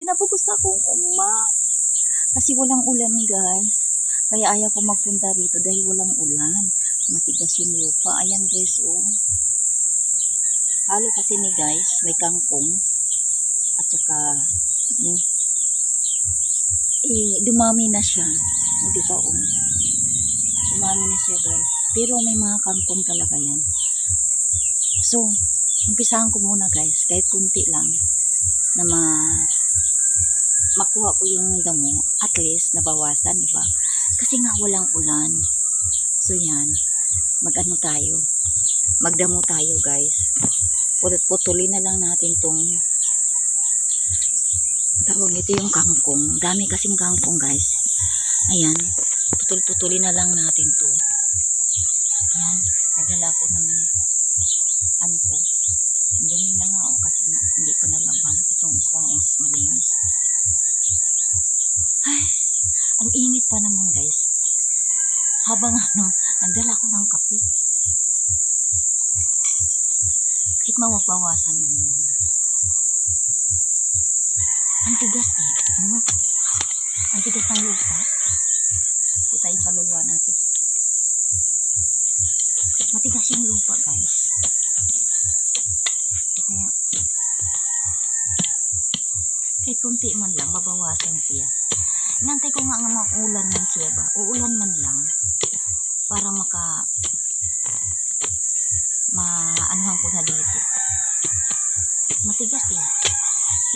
Pinapugos akong kasi walang ulan guys. Kaya ayaw ko magpunta rito dahil walang ulan. Matigas yung lupa. Ayan guys, oh. Halo kasi ni guys, may kangkong at saka dumami na siya. O diba, oh. Dumami na siya guys. Pero may mga kangkong talaga yan. So, umpisahan ko muna guys, kahit kunti lang na makuha ko yung damo, at least nabawasan, diba? Kasi nga walang ulan. So yan, magdamo tayo guys. Putulin na lang natin tong tawag ito yung kangkong. Dami kasing kangkong guys. Ayan, putulin na lang natin to. Ayan, nagdala ko ng ano ko. Ang dumi na nga kasi nga hindi pa nalabang. Itong isa is malinis. Ay, ang init pa naman guys. Habang nagdala ko ng kape. Kahit mawabawasan man lang. Ang tigas eh. Ang tigas ng lupa. Kita yung kaluluwa natin. Matigas yung lupa guys. Kaya kahit kunti man lang, mabawasan siya. Inantay ko nga maulan man siya ba? Uulan man lang. Para maanuhan ko na dito. Matigas eh.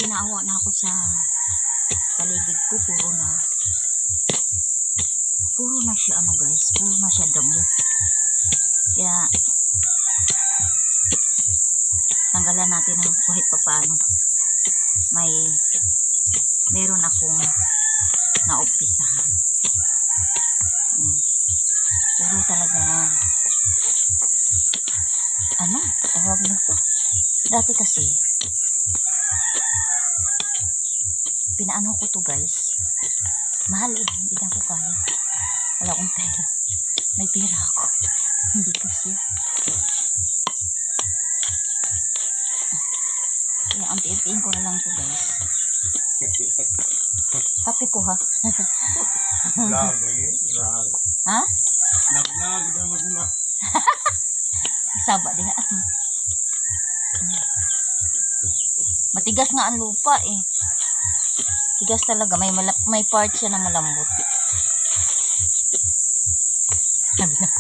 Pinaawa na ako sa paligid ko. Puro na siya guys. Puro na siya damo. Kaya tanggalan natin ng kahit papaano. Meron akong naumpisahan. Puro talaga tawag nito. Dati kasi pinaano ko to guys. Mahal eh. Hindi na ko kaya. Wala akong pera. May pera ako. Hindi kasi. Kaya anti-antiin ko na lang to guys. Kape ko ha. Ha? Saba din ha. Matigas nga ang lupa eh. Tigas talaga. May part siya na malambot. Sabi na ko.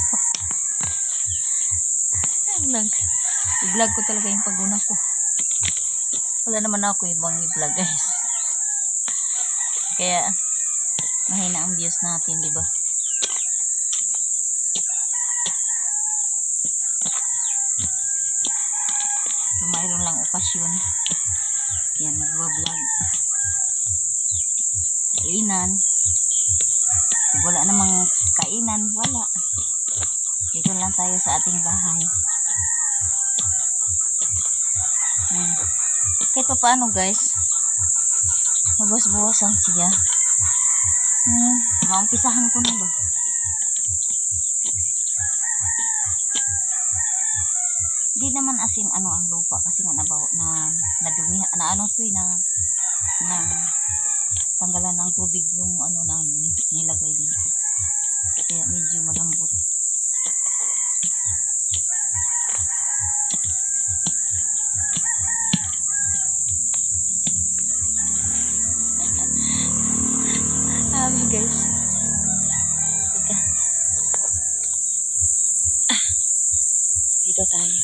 I-vlog ko talaga yung paguna ko. Wala naman ako ibang i-vlog guys. Kaya mahina ang views natin, di ba? So, mayroon lang okasyon. Yan, mag-vlog. Kainan. Wala namang kainan, wala. Dito lang tayo sa ating bahay. Kahit pa paano guys, mabuwas-buwasan siya. Maumpisahan ko na ba? Di naman asin ang lupa kasi nga nadumi na tanggalan ng tubig yung namin nilagay dito. Kaya medyo malambot. Guys. Teka. Dito tayo.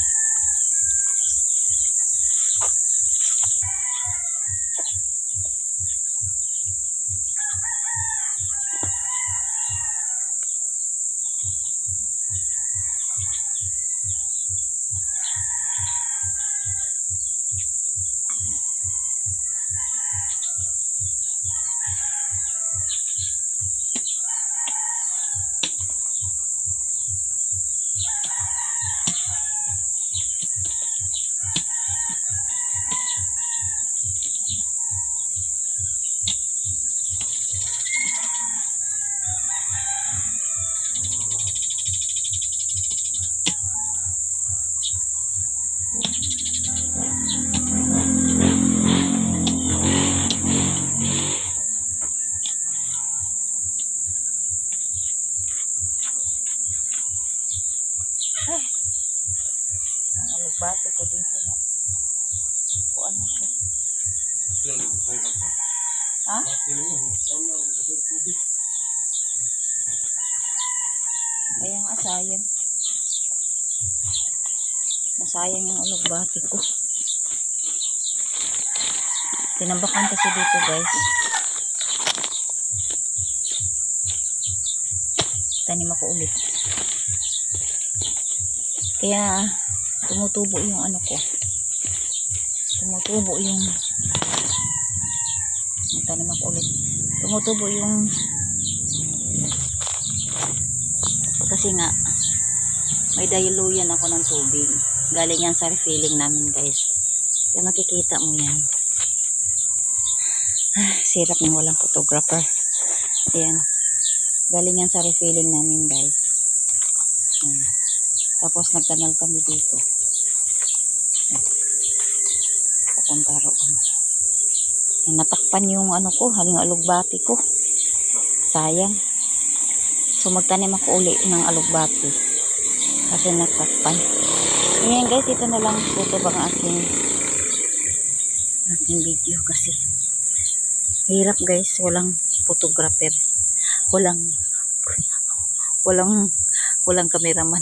Ha? Kaya nga sayang. Masayang yung alugbati ko. Tinambakan kasi dito guys. Tanim ako ulit. Kaya tumutubo yung ano ko. Tumutubo yung tanim ako ulit. Tumutubo yung kasi nga may diluyan ako ng tubig. Galing yan sa refilling namin guys. Kaya makikita mo yan. Sirap ng walang photographer. Ayan. Galing yan sa refilling namin guys. Ayan. Tapos nagkanal kami dito. Ayan. Papunta roon. Ayan, natakpan yung ano ko, haling alugbati ko. Sayang. So magtanim ako uli ng alugbati. Kasi natakpan. Ayan guys, ito na lang po bang aking video kasi hirap guys, walang photographer, walang cameraman.